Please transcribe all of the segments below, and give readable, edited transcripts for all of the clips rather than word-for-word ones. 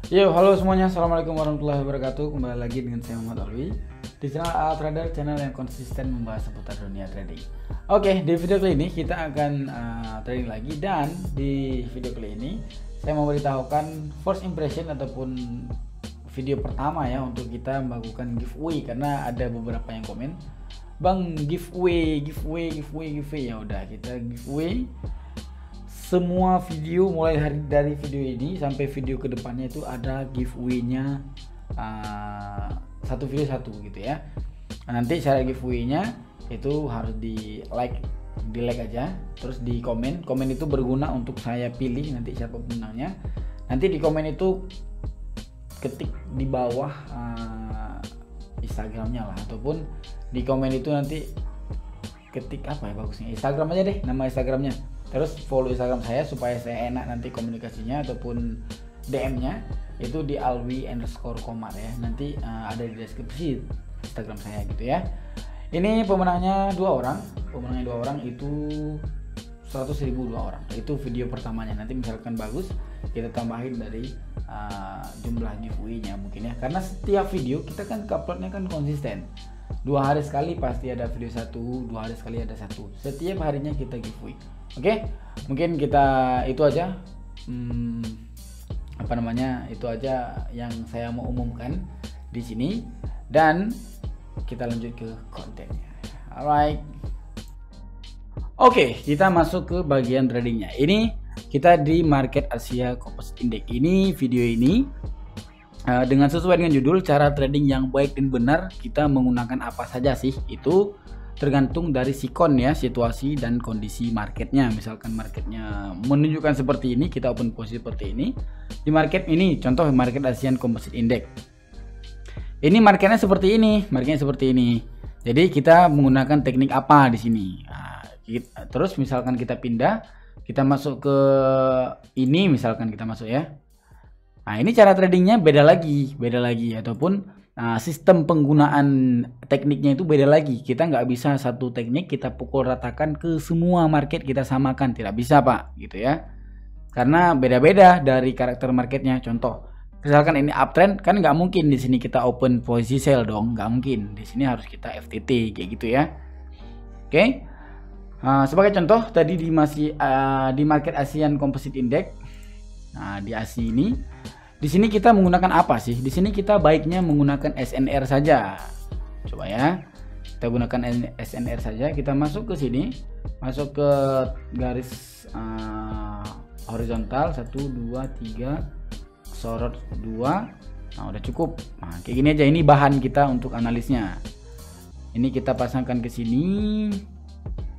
Yo, halo semuanya. Assalamualaikum warahmatullahi wabarakatuh. Kembali lagi dengan saya Muhammad Alwi di channel Trader, channel yang konsisten membahas seputar dunia trading. Oke, di video kali ini kita akan trading lagi, dan di video kali ini saya mau beritahukan first impression ataupun video pertama ya untuk kita melakukan giveaway, karena ada beberapa yang komen, "Bang, giveaway." Ya udah, kita giveaway semua video mulai dari video ini sampai video kedepannya itu ada giveaway-nya, satu video satu gitu ya. Nah, nanti cara giveaway-nya itu harus di like aja, terus di komen itu berguna untuk saya pilih nanti siapa pemenangnya. Nanti di komen itu ketik di bawah Instagramnya lah, ataupun di komen itu nanti ketik apa ya bagusnya, Instagram aja deh, nama Instagramnya. Terus follow Instagram saya supaya saya enak nanti komunikasinya, ataupun DM-nya itu di alwi_komar ya. Nanti ada di deskripsi Instagram saya gitu ya. Ini pemenangnya dua orang itu 100.000 dua orang. Itu video pertamanya. Nanti misalkan bagus, kita tambahin dari jumlah giveaway-nya mungkin ya. Karena setiap video kita kan uploadnya kan konsisten. 2 hari sekali pasti ada video satu, 2 hari sekali ada satu. Setiap harinya kita giveaway. Oke, mungkin kita itu aja. Itu aja yang saya mau umumkan di sini, dan kita lanjut ke kontennya. Alright. Oke, kita masuk ke bagian tradingnya. Ini kita di Market Asia Composite Index. Ini video ini dengan sesuai dengan judul cara trading yang baik dan benar, kita menggunakan apa saja sih? Itu tergantung dari sikon ya, situasi dan kondisi marketnya. Misalkan marketnya menunjukkan seperti ini, kita open posisi seperti ini. Di market ini, contoh Market Asian Composite Index. Ini marketnya seperti ini, Jadi kita menggunakan teknik apa di sini? Nah, terus misalkan kita pindah, kita masuk ke ini, misalkan kita masuk ya. Nah, ini cara tradingnya beda lagi, ataupun sistem penggunaan tekniknya itu beda lagi. Kita nggak bisa satu teknik kita pukul ratakan ke semua market, kita samakan, tidak bisa Pak, gitu ya. Karena beda-beda dari karakter marketnya. Contoh, misalkan ini uptrend, kan nggak mungkin di sini kita open posisi sell dong, nggak mungkin. Di sini harus kita FTT kayak gitu ya. Oke. Sebagai contoh tadi di Market Asian Composite Index. Nah, di ASI ini, di sini kita menggunakan apa sih? Di sini kita baiknya menggunakan SNR saja. Coba ya, kita gunakan SNR saja. Kita masuk ke sini, masuk ke garis horizontal 1, 2, 3, sorot 2. Nah, udah cukup. Nah, kayak gini aja. Ini bahan kita untuk analisnya. Ini kita pasangkan ke sini.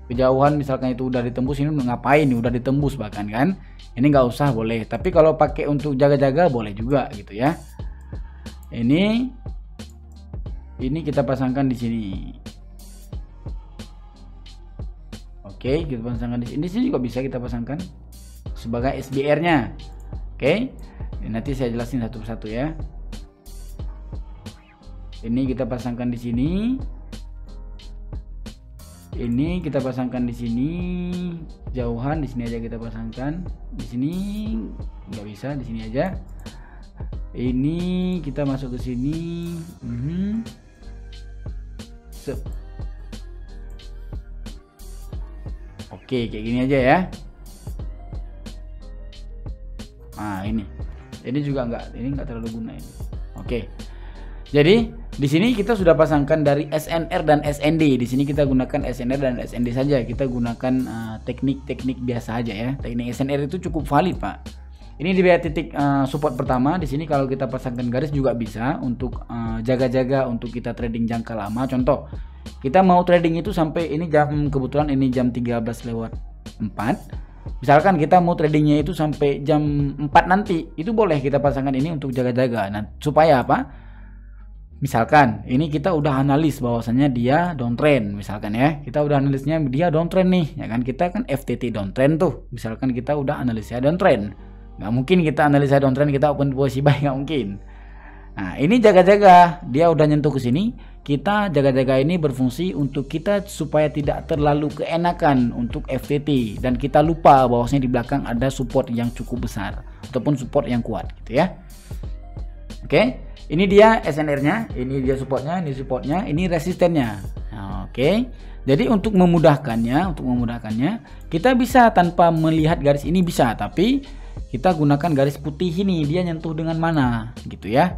Kejauhan misalkan itu udah ditembus, ini ngapain nih, udah ditembus bahkan kan, ini nggak usah boleh, tapi kalau pakai untuk jaga-jaga boleh juga gitu ya. Ini kita pasangkan di sini. Oke, kita pasangkan di sini juga bisa kita pasangkan sebagai SBR-nya. Oke, nanti saya jelasin satu persatu ya. Ini kita pasangkan di sini. Ini kita pasangkan di sini, jauhan di sini aja kita pasangkan. Di sini nggak bisa, di sini aja. Ini kita masuk ke sini. Oke, kayak gini aja ya. Nah, ini juga nggak terlalu guna ini. Oke. Jadi di sini kita sudah pasangkan dari SNR dan SND. Di sini kita gunakan SNR dan SND saja. Kita gunakan teknik-teknik biasa aja ya. Teknik SNR itu cukup valid Pak. Ini di titik support pertama. Di sini kalau kita pasangkan garis juga bisa untuk jaga-jaga untuk kita trading jangka lama. Contoh, kita mau trading itu sampai ini kebetulan ini jam 13:04. Misalkan kita mau tradingnya itu sampai jam 4 nanti, itu boleh kita pasangkan ini untuk jaga-jaga. Nah, supaya apa? Misalkan ini kita udah analis bahwasannya dia downtrend, misalkan ya, kita udah analisnya dia downtrend nih, ya kan, kita kan FTT downtrend tuh. Misalkan kita udah analisnya downtrend, nggak mungkin kita analisa downtrend kita open posisi buy, nggak mungkin. Nah, ini jaga-jaga, dia udah nyentuh ke sini, kita jaga-jaga ini berfungsi untuk kita supaya tidak terlalu keenakan untuk FTT, dan kita lupa bahwasanya di belakang ada support yang cukup besar ataupun support yang kuat gitu ya. Oke, ini dia SNR-nya, ini dia supportnya, ini resistennya. Nah, oke. Jadi untuk memudahkannya, kita bisa tanpa melihat garis ini bisa, tapi kita gunakan garis putih ini, dia nyentuh dengan mana, gitu ya.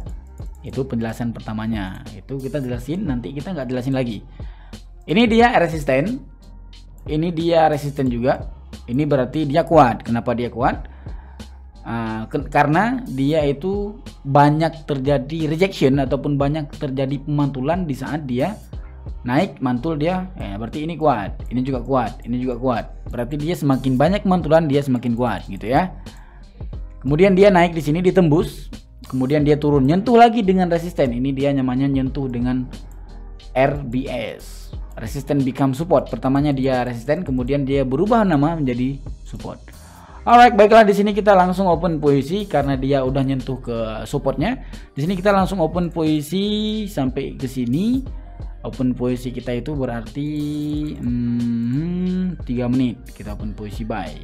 Itu penjelasan pertamanya. Itu kita jelasin, nanti kita nggak jelasin lagi. Ini dia resisten, ini dia resisten juga. Ini berarti dia kuat. Kenapa dia kuat? Karena dia itu banyak terjadi rejection ataupun banyak terjadi pemantulan di saat dia naik mantul dia, berarti ini kuat, ini juga kuat, ini juga kuat. Berarti dia semakin banyak mantulan dia semakin kuat, gitu ya. Kemudian dia naik di sini ditembus, kemudian dia turun nyentuh lagi dengan resisten. Ini dia namanya nyentuh dengan RBS, resisten become support. Pertamanya dia resisten, kemudian dia berubah nama menjadi support. Alright, baiklah, di sini kita langsung open posisi karena dia udah nyentuh ke supportnya. Di sini kita langsung open posisi sampai ke sini. Open posisi kita itu berarti 3 menit. Kita open posisi buy.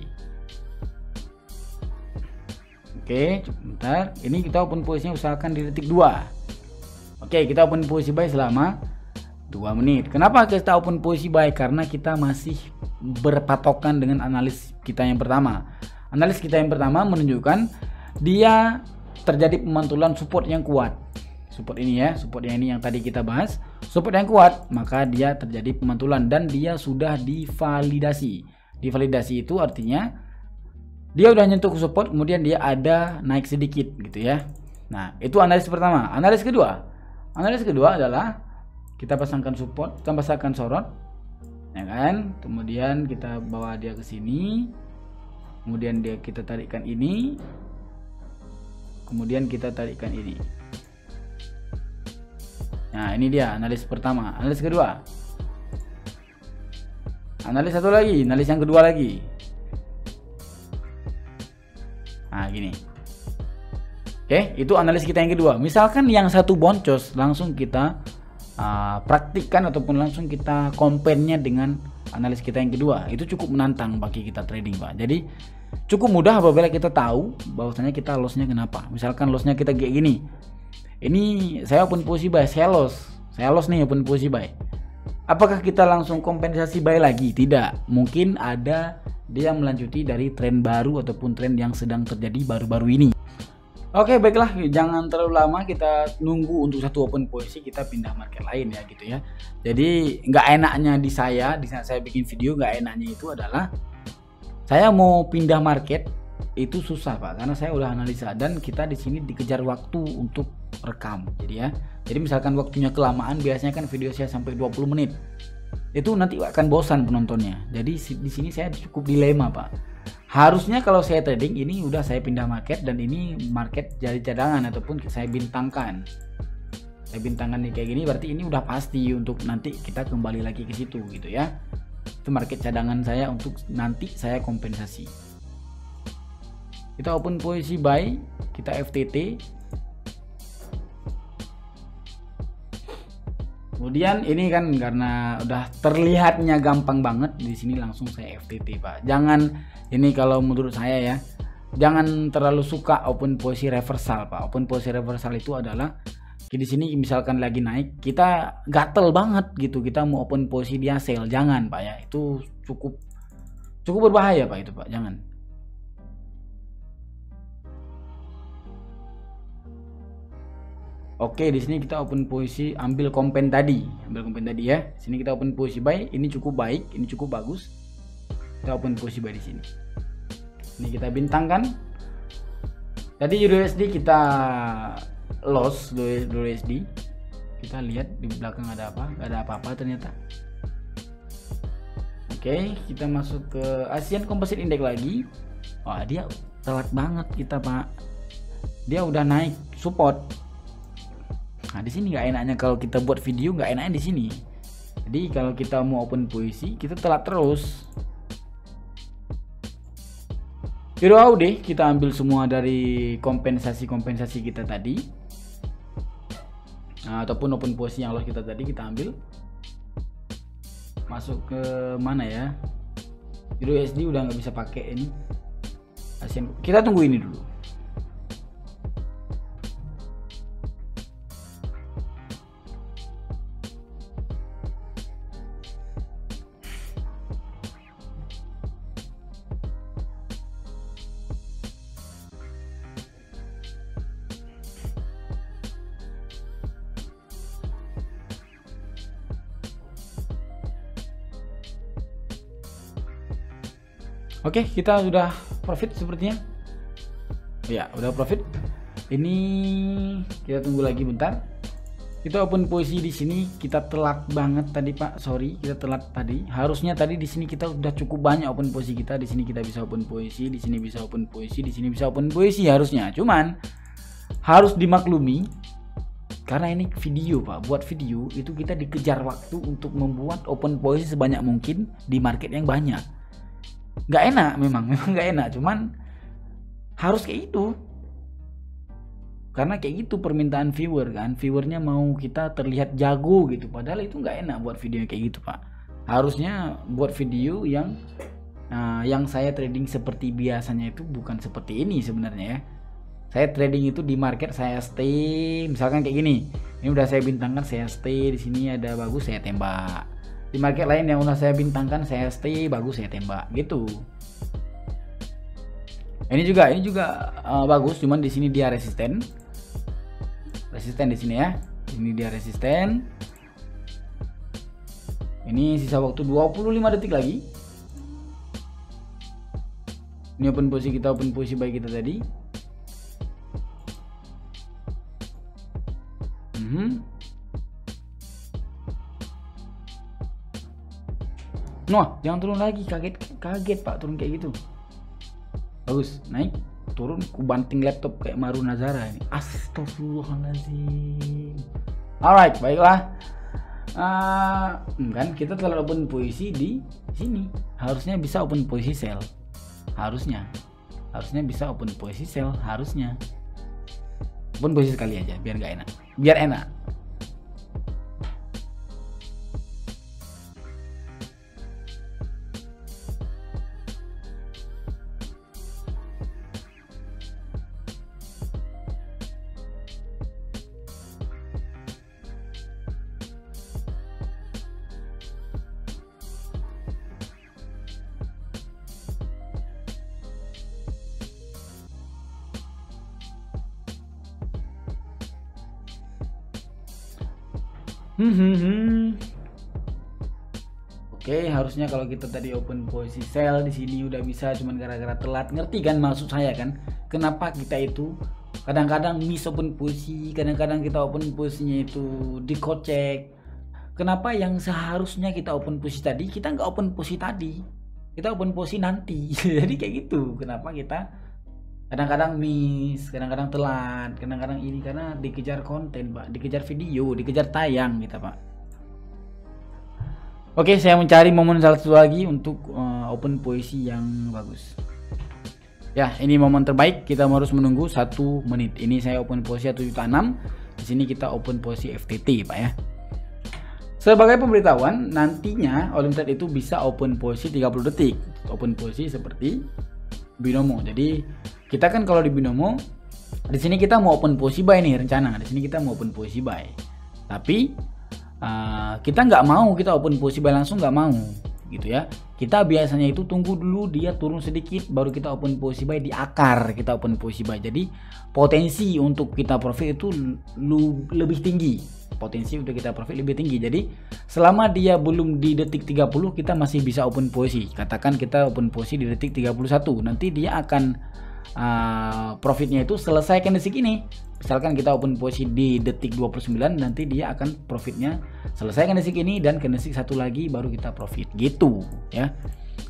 Oke, sebentar. Ini kita open posisinya usahakan di detik 2. Oke, kita open posisi buy selama 2 menit. Kenapa kita open posisi buy? Karena kita masih berpatokan dengan analis kita yang pertama. Analis kita yang pertama menunjukkan dia terjadi pemantulan support yang kuat. Support ini ya, support yang ini yang tadi kita bahas. Support yang kuat, maka dia terjadi pemantulan dan dia sudah divalidasi. Divalidasi itu artinya dia udah nyentuh ke support, kemudian dia ada naik sedikit gitu ya. Nah, itu analis pertama. Analis kedua adalah kita pasangkan support, kita pasangkan sorot, ya kan? Kemudian kita bawa dia ke sini, kemudian kita tarikkan ini, kemudian kita tarikkan ini. Nah, ini dia analis pertama. Analis kedua, analis satu lagi, analis yang kedua lagi. Nah, gini. Oke, itu analis kita yang kedua. Misalkan yang satu boncos, langsung kita praktikkan ataupun langsung kita compare-nya dengan analis kita yang kedua. Itu cukup menantang bagi kita trading, Pak. Jadi cukup mudah apabila kita tahu bahwasanya kita loss-nya kenapa. Misalkan loss-nya kita kayak gini. Ini saya open posisi buy, saya loss nih open posisi buy. Apakah kita langsung kompensasi buy lagi? Tidak. Mungkin ada dia melanjuti dari tren baru ataupun tren yang sedang terjadi baru-baru ini. Oke, baiklah, jangan terlalu lama kita nunggu untuk satu open posisi, kita pindah market lain ya gitu ya. Jadi nggak enaknya di saat saya bikin video, nggak enaknya itu adalah saya mau pindah market itu susah, Pak, karena saya udah analisa dan kita di sini dikejar waktu untuk rekam. Jadi misalkan waktunya kelamaan, biasanya kan video saya sampai 20 menit. Itu nanti akan bosan penontonnya. Jadi di sini saya cukup dilema, Pak. Harusnya kalau saya trading ini udah saya pindah market dan ini market jadi cadangan ataupun saya bintangkan. Saya bintangkan nih kayak gini, berarti ini udah pasti untuk nanti kita kembali lagi ke situ gitu ya. Itu market cadangan saya untuk nanti saya kompensasi. Kita open posisi buy, kita FTT. Kemudian ini kan karena udah terlihatnya gampang banget, di sini langsung saya FTT, Pak. Jangan, ini kalau menurut saya ya, jangan terlalu suka open posisi reversal, Pak. Open posisi reversal itu adalah di sini misalkan lagi naik, kita gatel banget gitu, kita mau open posisi dia sell, jangan, Pak ya. Itu cukup berbahaya, Pak, itu, Pak. Jangan. Oke, di sini kita open posisi ambil kompen tadi ya. Sini kita open posisi buy, ini cukup baik, ini cukup bagus. Kita open posisi buy di sini. Ini kita bintangkan. Tadi USD kita loss USD. Kita lihat di belakang ada apa? Gak ada apa-apa ternyata. Oke, kita masuk ke Asian Composite Index lagi. Wah, dia telat banget kita, Pak. Dia udah naik support. Nah, di sini nggak enaknya kalau kita buat video, nggak enaknya di sini. Jadi kalau kita mau open posisi, kita telat terus. Yaudah deh, kita ambil semua dari kompensasi kita tadi. Nah, ataupun open posisi yang loss kita tadi kita ambil. Masuk ke mana ya? USD udah nggak bisa pakai ini. Kita tunggu ini dulu. Oke, kita sudah profit sepertinya. Ya, udah profit. Ini kita tunggu lagi bentar. Kita open posisi di sini, kita telat banget tadi Pak. Sorry, kita telat tadi. Harusnya tadi di sini kita udah cukup banyak open posisi kita. Di sini kita bisa open posisi, di sini bisa open posisi, di sini bisa open posisi harusnya. Cuman harus dimaklumi karena ini video Pak. Buat video itu kita dikejar waktu untuk membuat open posisi sebanyak mungkin di market yang banyak. Nggak enak memang nggak enak. Cuman harus kayak itu. Karena kayak gitu permintaan viewer kan, viewernya mau kita terlihat jago gitu, padahal itu nggak enak buat video kayak gitu Pak. Harusnya buat video yang saya trading seperti biasanya itu bukan seperti ini sebenarnya ya. Saya trading itu di market saya stay, misalkan kayak gini, ini udah saya bintangkan, saya stay di sini ada bagus saya tembak. Di market lain yang udah saya bintangkan saya stay bagus saya tembak gitu. Ini juga bagus, cuman di sini dia resisten di sini ya. Ini dia resisten. Ini sisa waktu 25 detik lagi. Ini open posisi kita, open posisi baik kita tadi. Noh, jangan turun lagi, kaget Pak turun kayak gitu. Bagus, naik, turun, ku banting laptop kayak Maru Nazara ini. Astagfirullahaladzim. Alright, baiklah. Kan kita telah open posisi di sini. Harusnya bisa open posisi sell. Harusnya bisa open posisi sell. Harusnya open posisi sekali aja biar nggak enak. Biar enak. Oke, harusnya kalau kita tadi open posisi sell di sini udah bisa, cuman gara-gara telat. Ngerti kan maksud saya kan? Kenapa kita itu kadang-kadang miss open posisi, kadang-kadang kita open posisinya itu dikocek. Kenapa yang seharusnya kita open posisi tadi, kita nggak open posisi tadi, kita open posisi nanti. Jadi kayak gitu. Kenapa kita kadang-kadang miss, kadang-kadang telat, kadang-kadang ini karena dikejar konten Pak, dikejar video, dikejar tayang kita Pak. Oke, saya mencari momen satu lagi untuk open posisi yang bagus. Ya, ini momen terbaik. Kita harus menunggu 1 menit. Ini saya open posisi 1.6. Di sini kita open posisi FTT Pak ya. Sebagai pemberitahuan, nantinya Olimtrade itu bisa open posisi 30 detik. Open posisi seperti binomo. Jadi kita kan kalau di binomo, di sini kita mau open posisi buy nih rencana. Di sini kita mau open posisi buy. Tapi kita nggak mau kita open posisi buy langsung, nggak mau gitu ya. Kita biasanya itu tunggu dulu dia turun sedikit baru kita open posisi buy, di akar kita open posisi buy. Jadi potensi untuk kita profit itu lebih tinggi. Potensi untuk kita profit lebih tinggi. Jadi selama dia belum di detik 30 kita masih bisa open posisi. Katakan kita open posisi di detik 31, nanti dia akan profitnya itu selesai candlestick ini. Misalkan kita open posisi di detik 29, nanti dia akan profitnya selesai candlestick ini dan candlestick satu lagi baru kita profit gitu ya.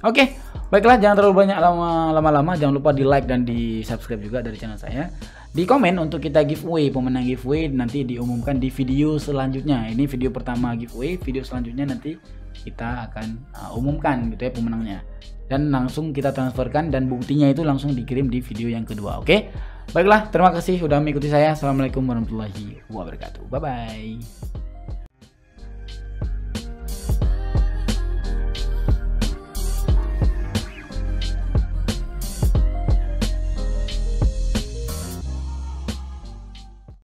Oke, baiklah, jangan terlalu banyak lama-lama. Jangan lupa di like dan di subscribe juga dari channel saya. Di komen untuk kita giveaway, pemenang giveaway nanti diumumkan di video selanjutnya. Ini video pertama giveaway, video selanjutnya nanti kita akan umumkan gitu ya pemenangnya. Dan langsung kita transferkan dan buktinya itu langsung dikirim di video yang kedua. Oke, baiklah, terima kasih sudah mengikuti saya. Assalamualaikum warahmatullahi wabarakatuh. Bye bye.